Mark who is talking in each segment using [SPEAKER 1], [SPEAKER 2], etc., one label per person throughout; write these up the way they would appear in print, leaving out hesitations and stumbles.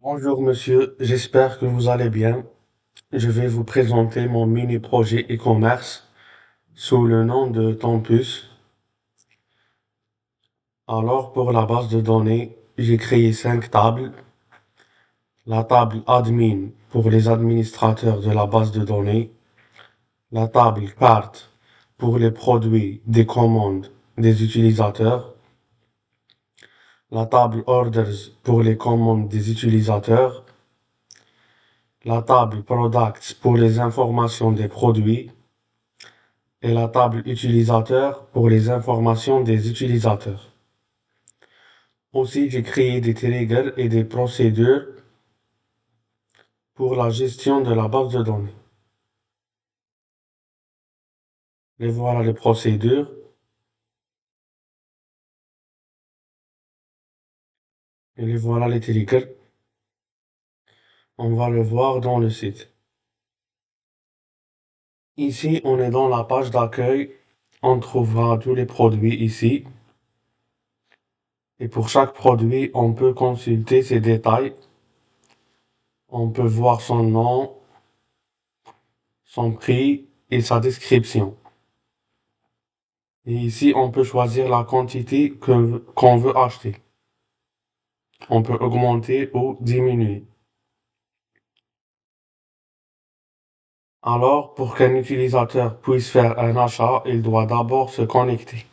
[SPEAKER 1] Bonjour monsieur, j'espère que vous allez bien. Je vais vous présenter mon mini-projet e-commerce sous le nom de Tempus. Alors pour la base de données, j'ai créé 5 tables. La table admin pour les administrateurs de la base de données. La table carte pour les produits des commandes des utilisateurs. La table orders pour les commandes des utilisateurs. La table products pour les informations des produits. Et la table utilisateur pour les informations des utilisateurs. Aussi, j'ai créé des triggers et des procédures pour la gestion de la base de données. Et voilà les procédures. Et les voilà les triggers. On va le voir dans le site. Ici, on est dans la page d'accueil. On trouvera tous les produits ici. Et pour chaque produit, on peut consulter ses détails. On peut voir son nom, son prix et sa description. Et ici, on peut choisir la quantité qu'on veut acheter. On peut augmenter ou diminuer. Alors, pour qu'un utilisateur puisse faire un achat, il doit d'abord se connecter.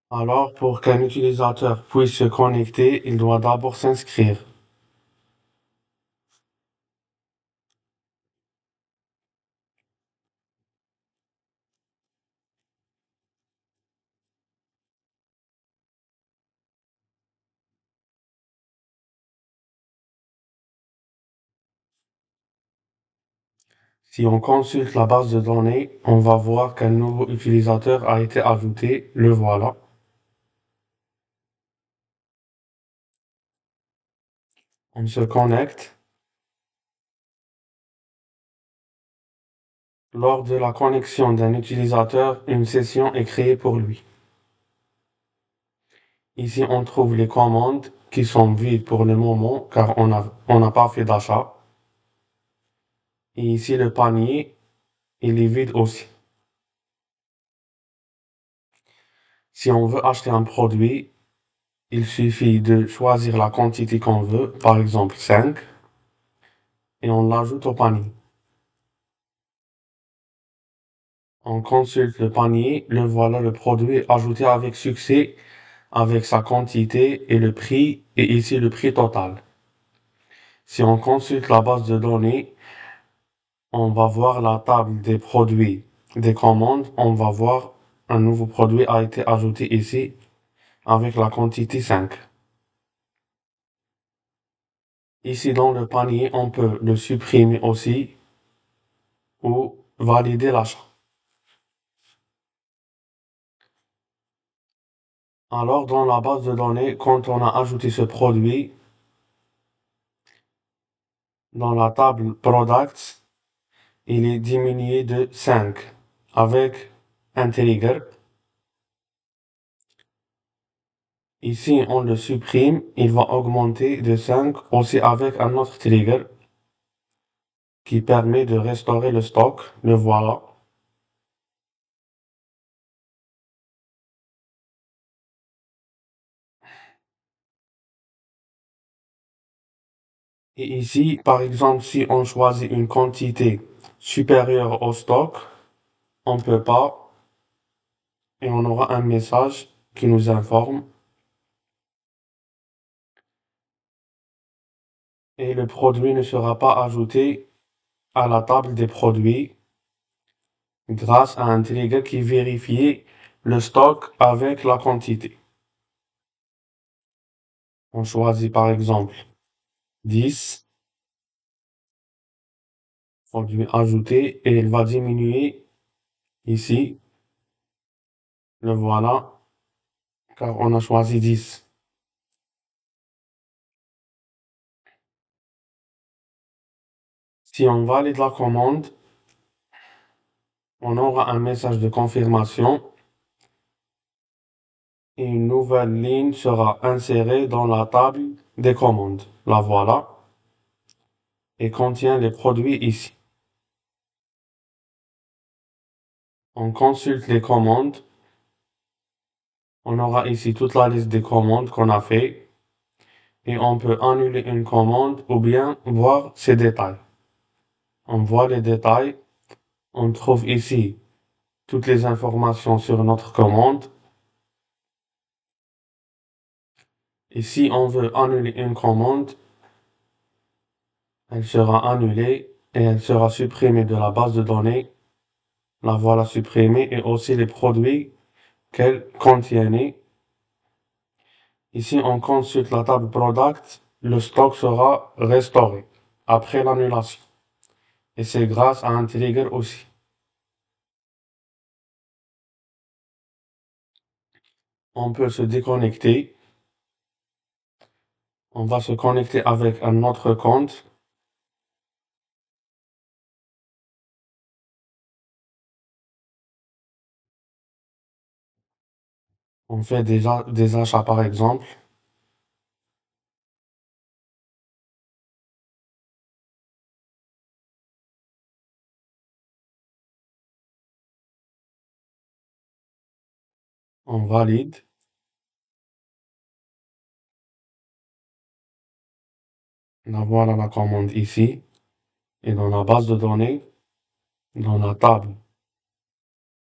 [SPEAKER 1] Alors, pour qu'un utilisateur puisse se connecter, il doit d'abord s'inscrire. Si on consulte la base de données, on va voir qu'un nouveau utilisateur a été ajouté. Le voilà. On se connecte. Lors de la connexion d'un utilisateur, une session est créée pour lui. Ici, on trouve les commandes qui sont vides pour le moment car on n'a pas fait d'achat. Et ici, le panier, il est vide aussi. Si on veut acheter un produit, il suffit de choisir la quantité qu'on veut, par exemple 5, et on l'ajoute au panier. On consulte le panier, le voilà le produit ajouté avec succès, avec sa quantité et le prix, et ici le prix total. Si on consulte la base de données, on va voir la table des produits, des commandes, on va voir un nouveau produit a été ajouté ici avec la quantité 5. Ici dans le panier, on peut le supprimer aussi ou valider l'achat. Alors dans la base de données, quand on a ajouté ce produit, dans la table Products, il est diminué de 5 avec un trigger. Ici, on le supprime, il va augmenter de 5 aussi avec un autre trigger qui permet de restaurer le stock. Le voilà. Et ici, par exemple, si on choisit une quantité supérieure au stock, on ne peut pas et on aura un message qui nous informe et le produit ne sera pas ajouté à la table des produits grâce à un trigger qui vérifie le stock avec la quantité. On choisit par exemple 10, produit ajouté et il va diminuer ici. Le voilà, car on a choisi 10. Si on valide la commande, On aura un message de confirmation et une nouvelle ligne sera insérée dans la table des commandes. La voilà et contient les produits ici. On consulte les commandes. On aura ici toute la liste des commandes qu'on a fait et on peut annuler une commande ou bien voir ses détails. On voit les détails. On trouve ici toutes les informations sur notre commande. Et si on veut annuler une commande, elle sera annulée et elle sera supprimée de la base de données. La voilà supprimée et aussi les produits qu'elle contiennent. Ici, on consulte la table Product. Le stock sera restauré après l'annulation. Et c'est grâce à un trigger aussi. On peut se déconnecter. On va se connecter avec un autre compte. On fait déjà des achats par exemple. On valide. La voilà la commande ici. Et dans la base de données, dans la table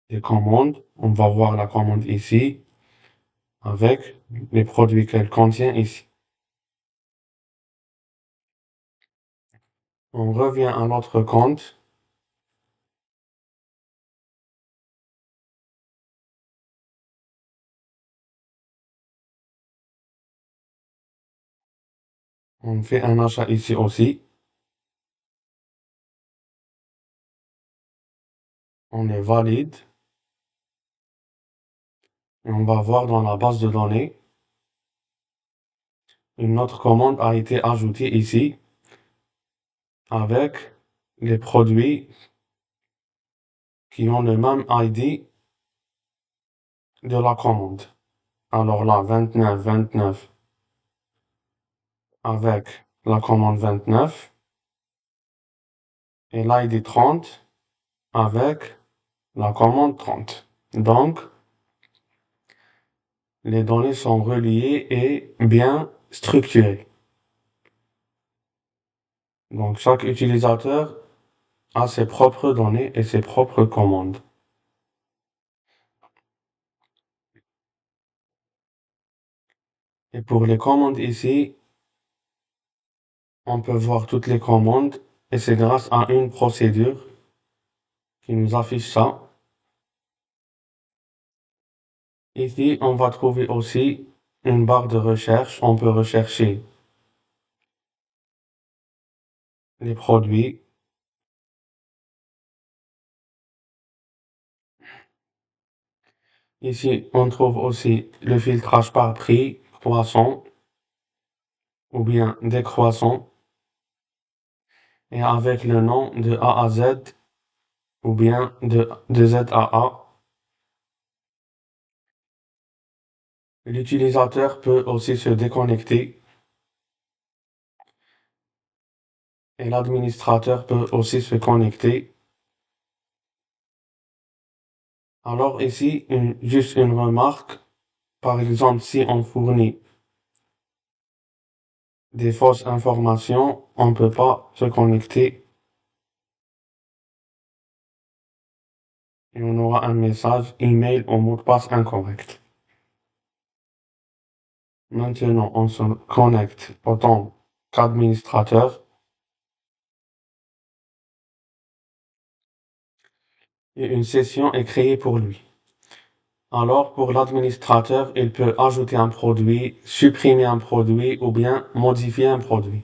[SPEAKER 1] des commandes, on va voir la commande ici avec les produits qu'elle contient ici. On revient à notre compte. On fait un achat ici aussi. On est valide. Et on va voir dans la base de données, une autre commande a été ajoutée ici avec les produits qui ont le même ID de la commande. Alors là, 29, 29 avec la commande 29 et l'ID 30 avec la commande 30. Donc, les données sont reliées et bien structurées. Donc, chaque utilisateur a ses propres données et ses propres commandes. Et pour les commandes ici, on peut voir toutes les commandes et c'est grâce à une procédure qui nous affiche ça. Ici, on va trouver aussi une barre de recherche. On peut rechercher les produits. Ici, on trouve aussi le filtrage par prix, croissant ou bien décroissant et avec le nom de A à Z ou bien de Z à A. L'utilisateur peut aussi se déconnecter et l'administrateur peut aussi se connecter. Alors ici, juste une remarque. Par exemple, si on fournit des fausses informations, on ne peut pas se connecter et on aura un message email au mot de passe incorrect. Maintenant, on se connecte en tant qu'administrateur et une session est créée pour lui. Alors, pour l'administrateur, il peut ajouter un produit, supprimer un produit ou bien modifier un produit.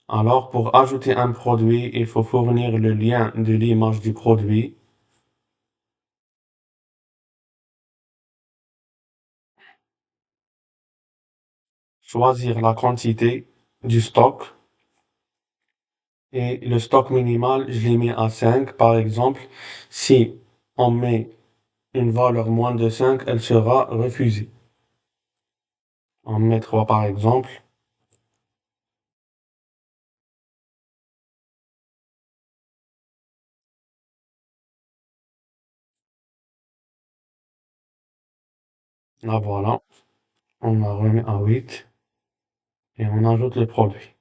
[SPEAKER 1] Alors, pour ajouter un produit, il faut fournir le lien de l'image du produit. Choisir la quantité du stock. Et le stock minimal, je l'ai mis à 5. Par exemple, si on met une valeur moins de 5, elle sera refusée. On met 3 par exemple. Là voilà, on a remis à 8 et on ajoute le produit.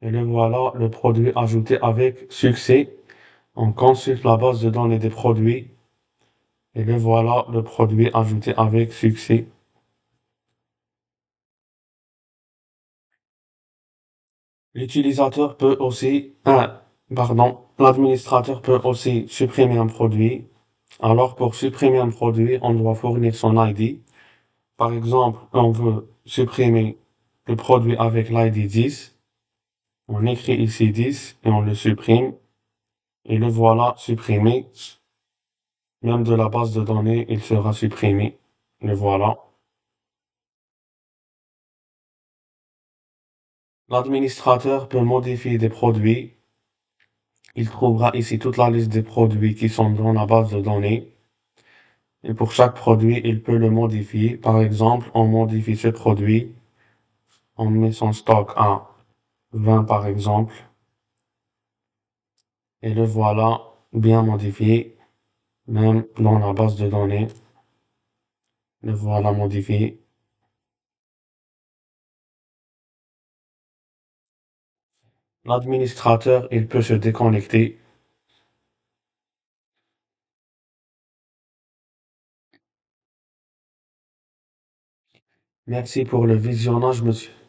[SPEAKER 1] Et le voilà, le produit ajouté avec succès. On consulte la base de données des produits. Et le voilà, le produit ajouté avec succès. L'utilisateur peut aussi, l'administrateur peut aussi supprimer un produit. Alors, pour supprimer un produit, on doit fournir son ID. Par exemple, on veut supprimer le produit avec l'ID 10. On écrit ici 10 et on le supprime. Et le voilà supprimé. Même de la base de données, il sera supprimé. Le voilà. L'administrateur peut modifier des produits. Il trouvera ici toute la liste des produits qui sont dans la base de données. Et pour chaque produit, il peut le modifier. Par exemple, on modifie ce produit. On met son stock à 20 par exemple. Et le voilà bien modifié. Même dans la base de données. Le voilà modifié. L'administrateur, il peut se déconnecter. Merci pour le visionnage, monsieur.